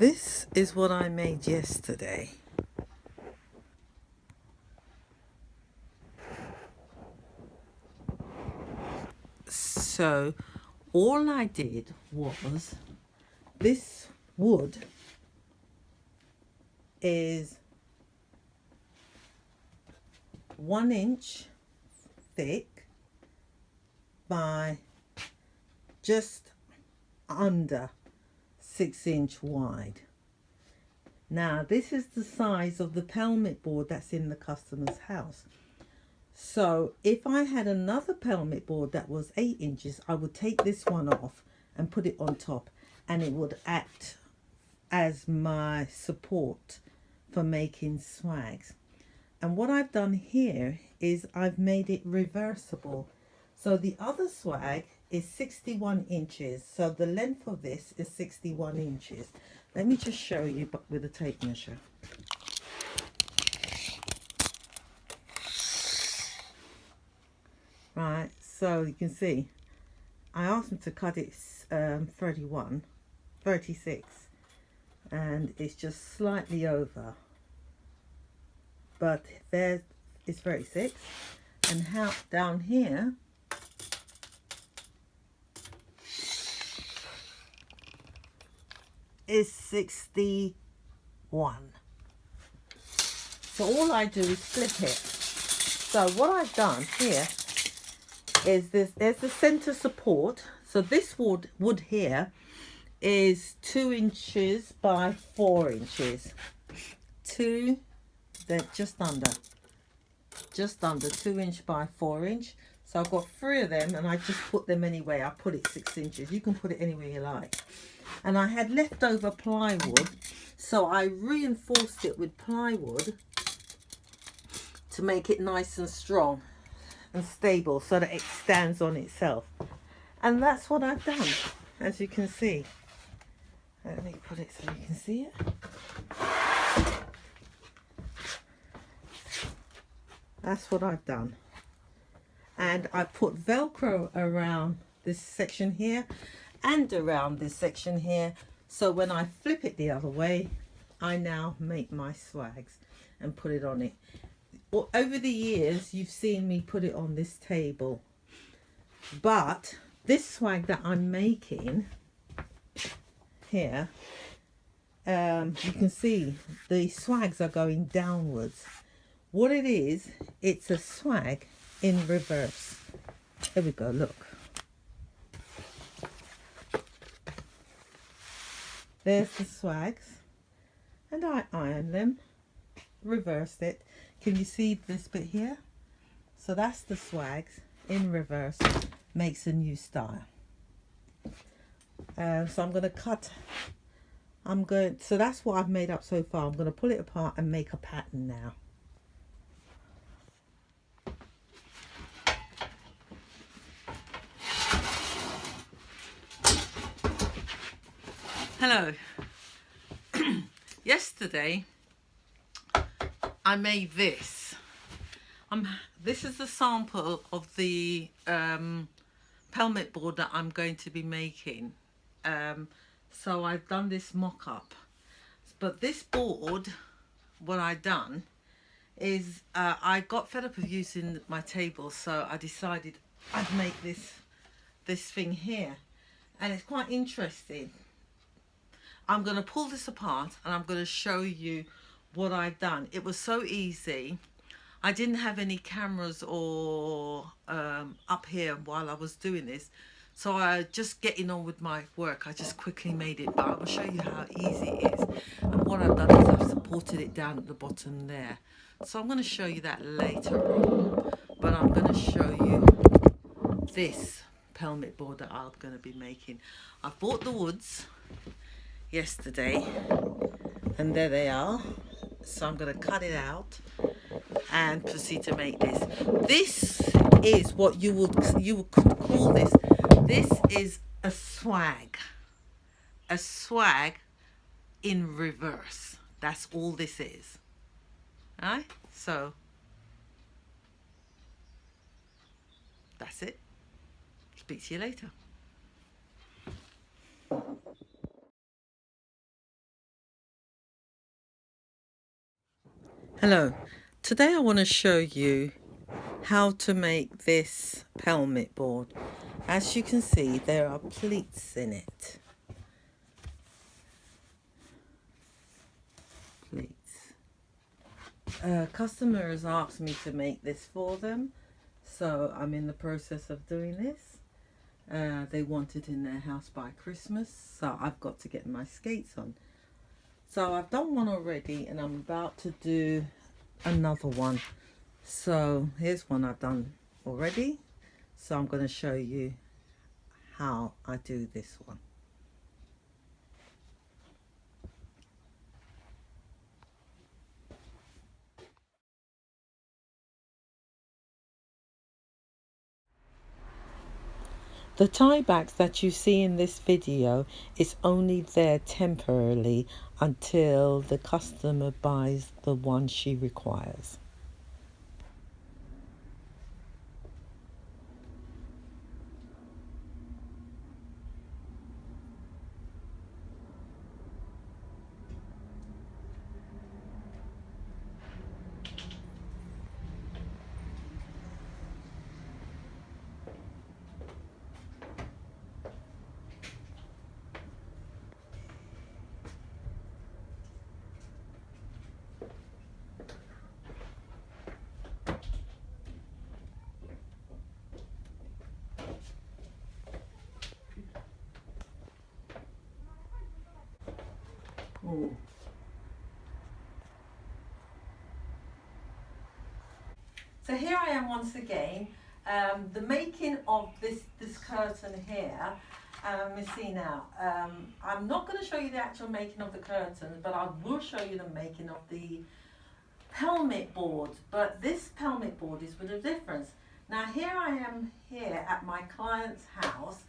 This is what I made yesterday. So all I did was, this wood is 1 inch thick by just under 6 inch wide. Now this is the size of the pelmet board that's in the customer's house. So if I had another pelmet board that was 8 inches, I would take this one off and put it on top, and it would act as my support for making swags. And what I've done here is I've made it reversible. So the other swag is 61 inches. So the length of this is 61 inches. Let me just show you with a tape measure. Right, so you can see I asked them to cut it 36, and it's just slightly over, but there is 36, and how down here is 61. So all I do is flip it. So what I've done here is there's the center support. So this wood here is 2 inches by 4 inches. Just under 2 inch by 4 inch. So I've got 3 of them, and I just put them anyway. I put it 6 inches. You can put it anywhere you like. And I had leftover plywood, so I reinforced it with plywood to make it nice and strong and stable, so that it stands on itself. And that's what I've done, as you can see. Let me put it so you can see it. That's what I've done. And I put Velcro around this section here and around this section here, so when I flip it the other way, I now make my swags and put it on it. Well, over the years you've seen me put it on this table, but this swag that I'm making here, you can see the swags are going downwards. What it is, it's a swag in reverse. Here we go, look. There's the swags, and I ironed them, reversed it. Can you see this bit here? So that's the swags in reverse, makes a new style. So I'm going to cut, so that's what I've made up so far. I'm going to pull it apart and make a pattern now. Hello. Yesterday I made this. This is the sample of the pelmet board that I'm going to be making. So I've done this mock-up. But this board, what I've done is I got fed up of using my table, so I decided I'd make this thing here. And it's quite interesting. I'm going to pull this apart and I'm going to show you what I've done. It was so easy. I didn't have any cameras or up here while I was doing this, so I just getting on with my work. I just quickly made it, but I will show you how easy it is. And what I've done is I've supported it down at the bottom there. So I'm going to show you that later on, but I'm going to show you this pelmet board that I'm going to be making. I've bought the woods yesterday, and there they are. So I'm going to cut it out and proceed to make this. This is what you would call this. This is a swag in reverse. That's all this is. Alright, so that's it. Speak to you later. Hello, today I want to show you how to make this pelmet board. As you can see, there are pleats in it. Pleats. Customer has asked me to make this for them, so I'm in the process of doing this. They want it in their house by Christmas, so I've got to get my skates on. So I've done one already and I'm about to do another one. So here's one I've done already. So I'm going to show you how I do this one. The tie backs that you see in this video is only there temporarily until the customer buys the one she requires. Ooh. So here I am once again. The making of this curtain here, you see now, I'm not going to show you the actual making of the curtains, but I will show you the making of the pelmet board. But this pelmet board is with a difference. Now here I am here at my client's house,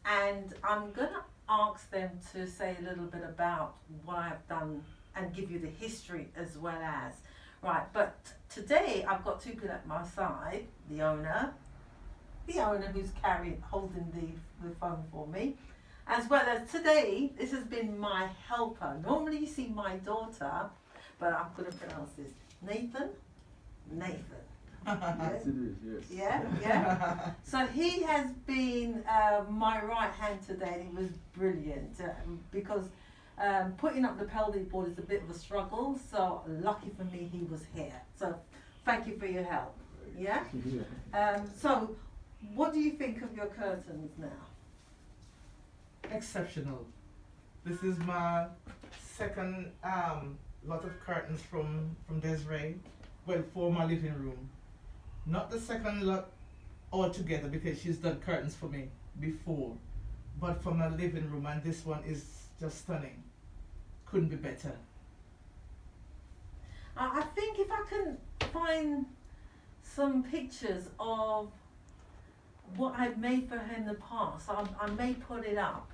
and I'm going to ask them to say a little bit about what I've done and give you the history as well as. Right, but today I've got two people at my side, the owner who's holding the phone for me, as well as today, this has been my helper. Normally you see my daughter, but I'm going to pronounce this, Nathan. Yes, it is, Yeah, yes. yeah. So he has been my right hand today, and it was brilliant because putting up the pelmet board is a bit of a struggle, so lucky for me he was here. So thank you for your help. Yeah? So what do you think of your curtains now? Exceptional. This is my second lot of curtains from Desiree. Well, for my living room. Not the second lot altogether because she's done curtains for me before, but for my living room, and this one is just stunning. Couldn't be better. I think if I can find some pictures of what I've made for her in the past, I may put it up.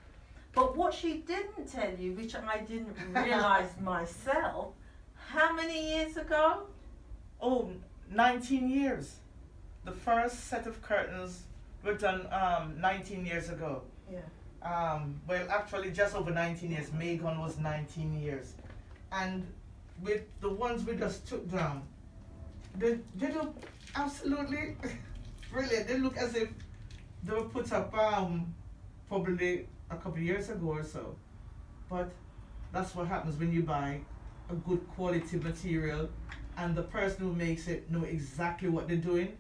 But what she didn't tell you, which I didn't realize myself, how many years ago? Oh, 19 years. The first set of curtains were done 19 years ago. Yeah. Well, actually just over 19 years. Megan was 19 years. And with the ones we just took down, they look absolutely brilliant. They look as if they were put up probably a couple of years ago or so. But that's what happens when you buy a good quality material and the person who makes it know exactly what they're doing.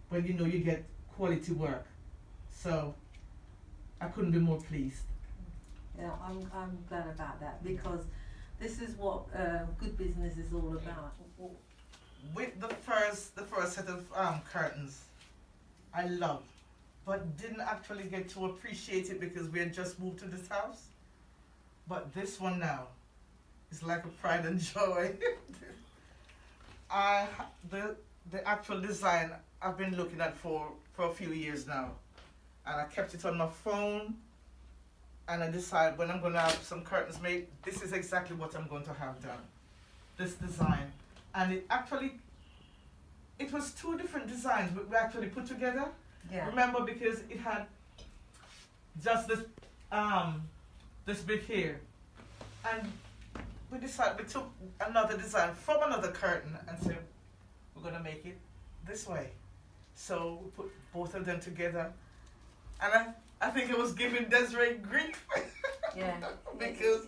When you know you get quality work. So I couldn't be more pleased. Yeah, I'm glad about that because this is what good business is all about. With the first set of curtains, I loved, but didn't actually get to appreciate it because we had just moved to this house. But this one now is like a pride and joy. The actual design I've been looking at for a few years now, and I kept it on my phone, and I decided when I'm going to have some curtains made, this is exactly what I'm going to have done, this design. And it was two different designs we actually put together. Yeah. Remember, because it had just this bit here, and we decided, we took another design from another curtain and said, we're going to make it this way. So we put both of them together. And I think it was giving Desiree grief. Yeah. Because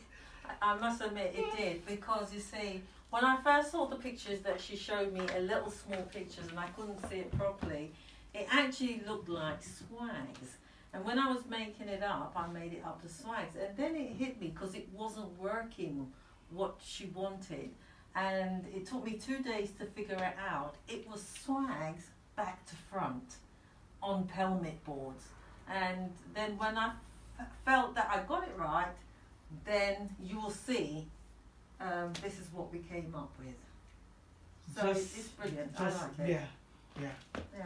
I must admit it did, because you see, when I first saw the pictures that she showed me, a little small pictures, and I couldn't see it properly, it actually looked like swags. And when I was making it up, I made it up to swags. And then it hit me because it wasn't working what she wanted. And it took me 2 days to figure it out. It was swags back to front on pelmet boards. And then when I felt that I got it right, then you will see this is what we came up with. So it's brilliant. I like it. Yeah. Yeah,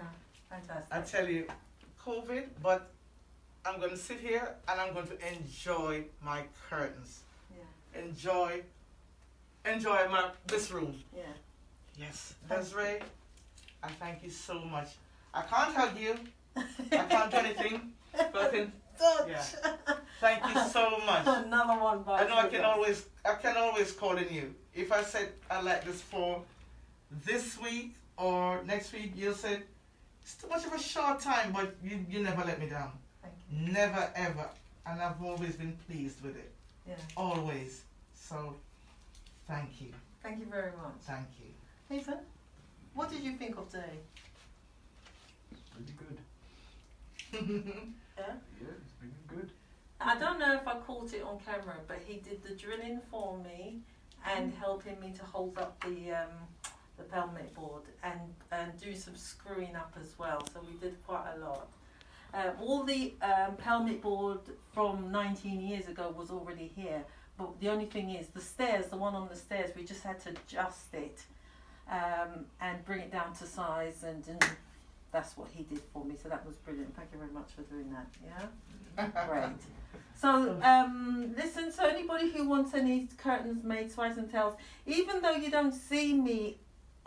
fantastic. I tell you, COVID, but I'm going to sit here and I'm going to enjoy my curtains. Yeah. Enjoy this room. Yeah. Yes. Desiree, I thank you so much. I can't hug you. I can't do anything. But I can, yeah. Thank you so much. Another one by I know I can always call in you. If I said I like this for this week or next week, you'll say it's too much of a short time, but you never let me down. Thank you. Never ever. And I've always been pleased with it. Yeah. Always. So thank you. Thank you very much. Thank you. Ethan, what did you think of today? Pretty good. Yeah? Yeah, it's been good. I don't know if I caught it on camera, but he did the drilling for me and helping me to hold up the pelmet board and do some screwing up as well. So we did quite a lot. All the pelmet board from 19 years ago was already here, but the only thing is the stairs, the one on the stairs, we just had to adjust it and bring it down to size, and that's what he did for me. So that was brilliant. Thank you very much for doing that. Yeah, great. So listen, so anybody who wants any curtains made, swags and tails, even though you don't see me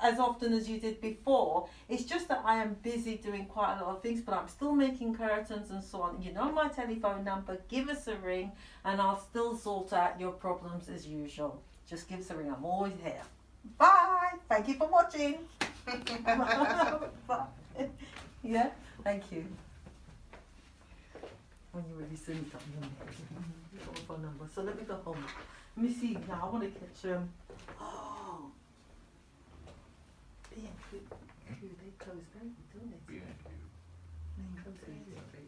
as often as you did before, it's just that I am busy doing quite a lot of things, but I'm still making curtains and so on. You know my telephone number, give us a ring and I'll still sort out your problems as usual. Just give us a ring, I'm always here. Bye, thank you for watching. Bye. Yeah, thank you. When you're ready, send me something. You've got my phone number. So let me go home. Let me see now. I want to catch oh. B&Q, they close early, don't they? B&Q. They close early.